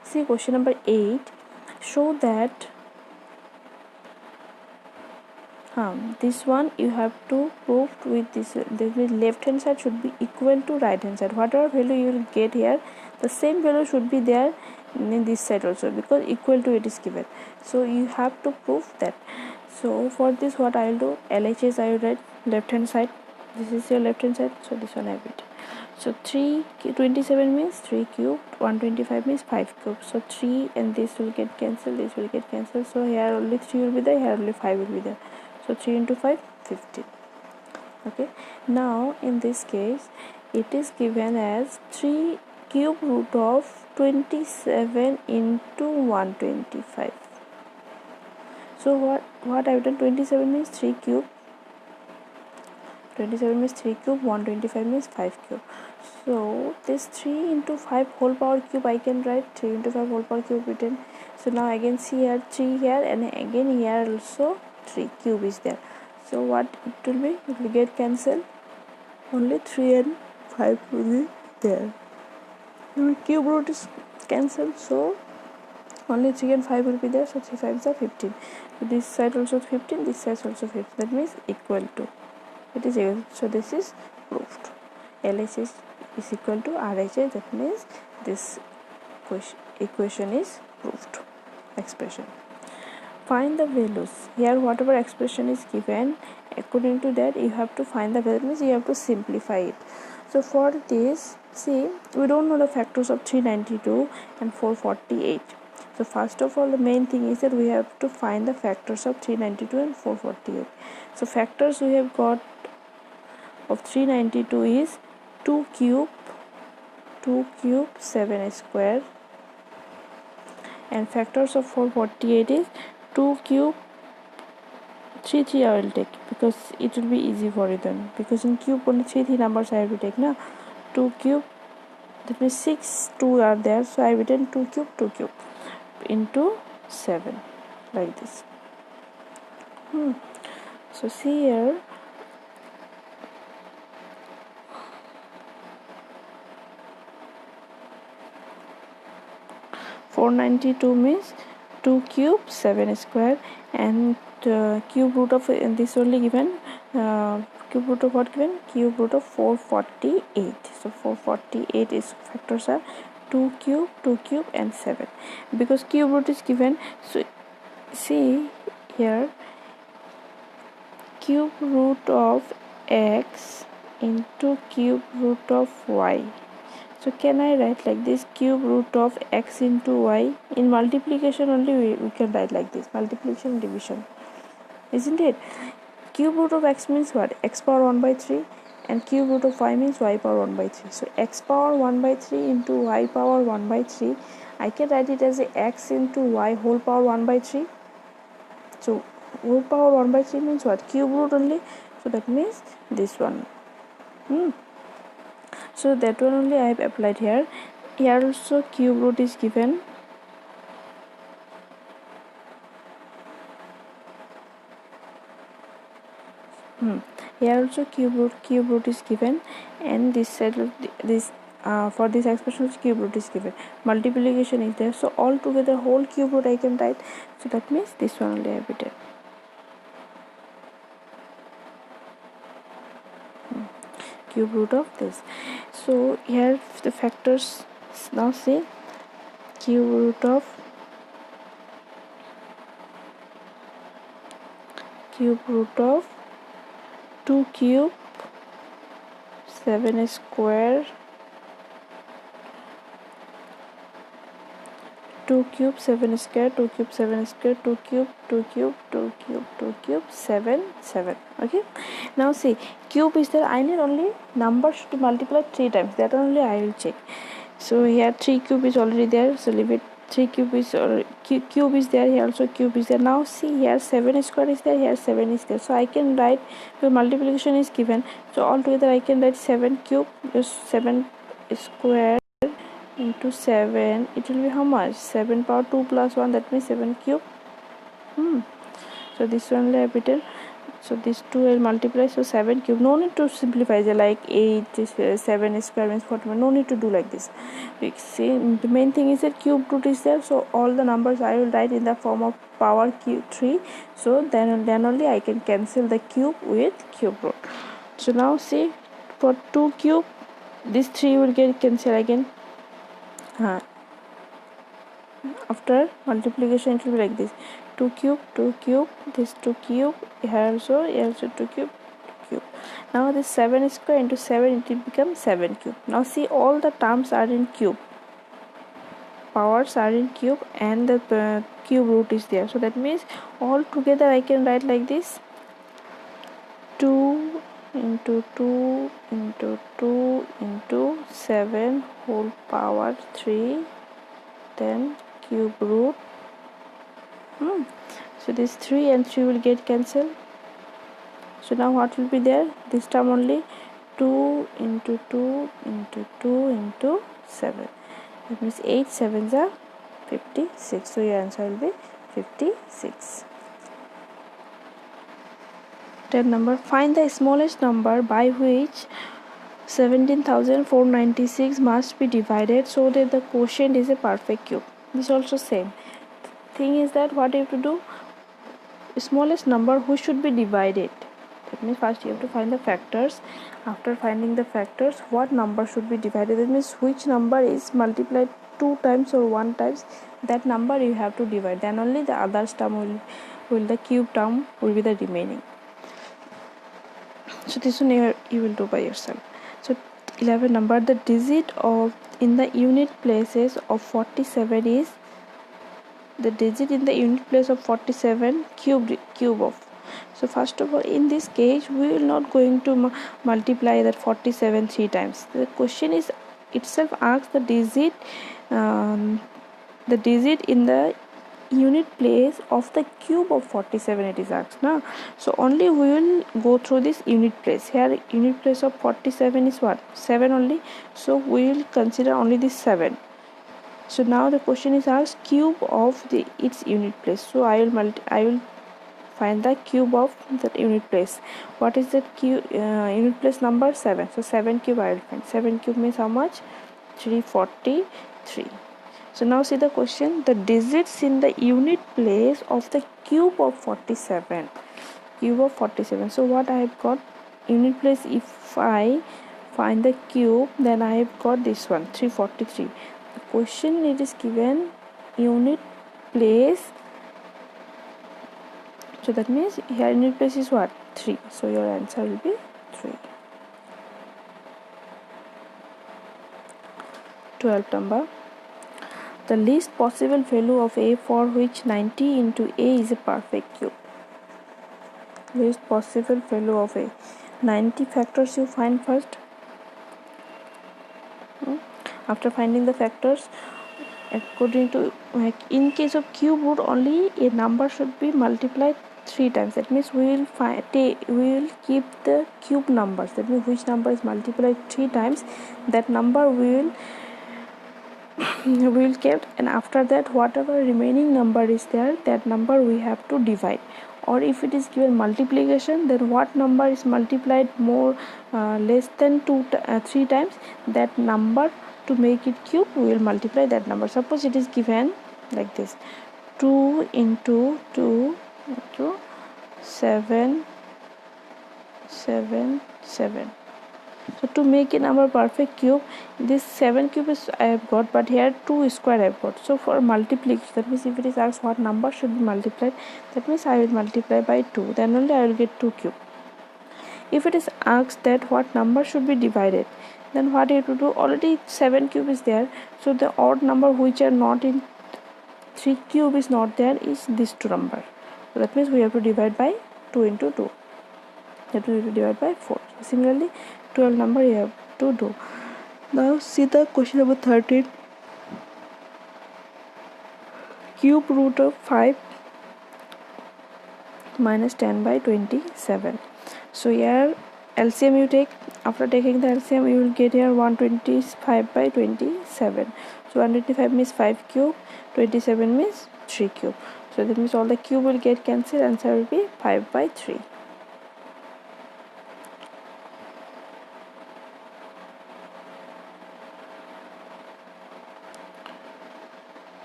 See question number 8. Show that this one you have to prove with this. The left hand side should be equal to right hand side. Whatever value you will get here, the same value should be there in this side also, because equal to it is given. So you have to prove that. So for this, what I will do, LHS I will write left hand side. This is your left hand side, so this one I will write. So 327 means 3 cubed, 125 means 5 cubed. So 3 and this will get cancelled, this will get cancelled. So here only 3 will be there, here only 5 will be there. So 3 into 5, 15. Okay. Now in this case, it is given as 3 cube root of 27 into 125. So what I have done, 27 means 3 cube. 27 means 3 cube, 125 means 5 cube. So this 3 into 5 whole power cube I can write, 3 into 5 whole power cube written. So now again see here 3 here, and again here also 3 cube is there. So what it will be? It will get cancelled. Only 3 and 5 will be there. Cube root is cancelled, so only 3 and 5 will be there. So 3 5s are 15. So this side also 15, this side also 15. That means equal to. It is equal. So this is proved. LHS is equal to RHS. That means this equation is proved. Expression. Find the values. Here whatever expression is given, according to that you have to find the value, means you have to simplify it. So for this, see, we don't know the factors of 392 and 448. So first of all, the main thing is that we have to find the factors of 392 and 448. So factors we have got of 392 is 2 cube 7 square, and factors of 448 is 2 cube 3 I will take, because it will be easy for you then, because in cube only 3 numbers I have to take now. 2 cube, that means 6 2 are there, so I have written 2 cube into 7 like this. So see here, (492) means 2 cube 7 square, and cube root of this only given, cube root of what given? Cube root of 448. So 448 is factors are 2 cube and 7, because cube root is given. So see here, cube root of x into cube root of y. So can I write like this, cube root of x into y? In multiplication only we can write like this, multiplication and division, isn't it? Cube root of x means what? X power 1 by 3, and cube root of y means y power 1 by 3. So x power 1 by 3 into y power 1 by 3, I can write it as a x into y whole power 1 by 3. So whole power 1 by 3 means what? Cube root only. So that means this one. So that one only I have applied here. Here also cube root is given. Here also cube root is given, and this side this for this expression cube root is given. Multiplication is there, so all together whole cube root I can write. So that means this one only I have written. Cube root of this. So here the factors, now see, cube root of 2 cube 7 square, 2 cube 7 square, 2 cube 7 square, 2 cube 7. Okay, now see, cube is there, I need only number should multiply 3 times, that only I will check. So here 3 cube is already there, so leave it. 3 cube is cube is there, here also cube is there. Now see, here 7 square is there, here 7 is there, so I can write, the multiplication is given, so all together I can write 7 cube, just 7 square into 7, it will be how much? 7 power 2 plus 1, that means 7 cube. So this one I have written So these two will multiply, so 7 cube. No need to simplify like 8 7 square means 41. No need to do like this. You see, the main thing is that cube root is there, so all the numbers I will write in the form of power cube 3. So then only I can cancel the cube with cube root. So now see, for 2 cube, this 3 will get cancelled again. After multiplication it will be like this: 2 cube, 2 cube, this 2 cube, here also 2 cube, 2 cube. Now this 7 square into 7, it will become 7 cube. Now see, all the terms are in cube, powers are in cube, and the cube root is there. So that means all together I can write like this: 2 into 2 into 2 into 7 whole power 3, then cube root. So this 3 and 3 will get cancelled. So now what will be there? This term only: 2 into 2 into 2 into 7. That means 8 7s are 56. So your answer will be 56. 10 number. Find the smallest number by which 17,496 must be divided so that the quotient is a perfect cube. This also same. Thing is that what you have to do, smallest number which should be divided. That means first you have to find the factors. After finding the factors, what number should be divided, that means which number is multiplied 2 times or 1 times, that number you have to divide. Then only the others term will the cube term will be the remaining. So this one you will do by yourself. So 11 number, the digit of in the unit places of 47 is, the digit in the unit place of 47 cube of. So first of all, in this case we will not going to multiply that 47 3 times. The question is itself asks the digit in the unit place of the cube of 47, it is asked now. So only we will go through this unit place. Here unit place of 47 is what? 7 only. So we will consider only this 7. So now the question is asked cube of its unit place. So I will find the cube of that unit place. What is that unit place number? 7. So 7 cube I will find. 7 cube means how much? 343. So now see the question, the digits in the unit place of the cube of 47. Cube of 47. So what I have got? Unit place, if I find the cube, then I have got this one, 343. The question, it is given unit place. So that means here unit place is what? 3. So your answer will be 3. 12 number. The least possible value of a for which 90 into a is a perfect cube. Least possible value of a. 90 factors you find first. After finding the factors, according to, in case of cube root only, a number should be multiplied 3 times. That means we will keep the cube numbers. That means which number is multiplied 3 times, that number we will keep, and after that whatever remaining number is there, that number we have to divide. Or if it is given multiplication, then what number is multiplied more less than 3 times, that number, to make it cube, we will multiply that number. Suppose it is given like this: 2 into 2 into 7 7 7. So to make a number perfect cube, this 7 cube is I have got, but here 2 square I have got. So for multiplication, that means if it is asked what number should be multiplied, that means I will multiply by 2, then only I will get 2 cube. If it is asked that what number should be divided, then what you have to do, already 7 cube is there, so the odd number which are not in 3 cube is not there, is this 2 number. So that means we have to divide by 2 into 2. That will be divided by 4. So similarly 12 number you have to do. Now see the question number 13. Cube root of 5 minus 10 by 27. So here LCM you take. After taking the LCM, you will get here 125 by 27. So 125 means 5 cube, 27 means 3 cube. So that means all the cube will get cancelled. Answer will be 5 by 3.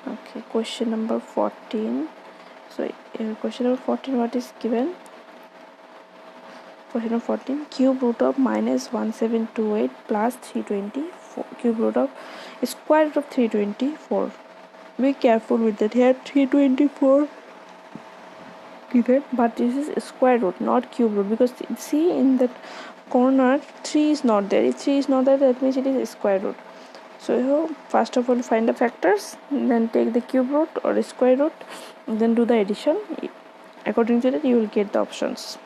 Okay, question number 14. So question number 14, what is given? Question number 14, cube root of minus 1728 plus 324, cube root of square root of 324. Be careful with that. Here 324 given, but this is square root, not cube root, because see in that corner 3 is not there. If 3 is not there, that means it is square root. So first of all find the factors, then take the cube root or square root, then do the addition. According to that you will get the options.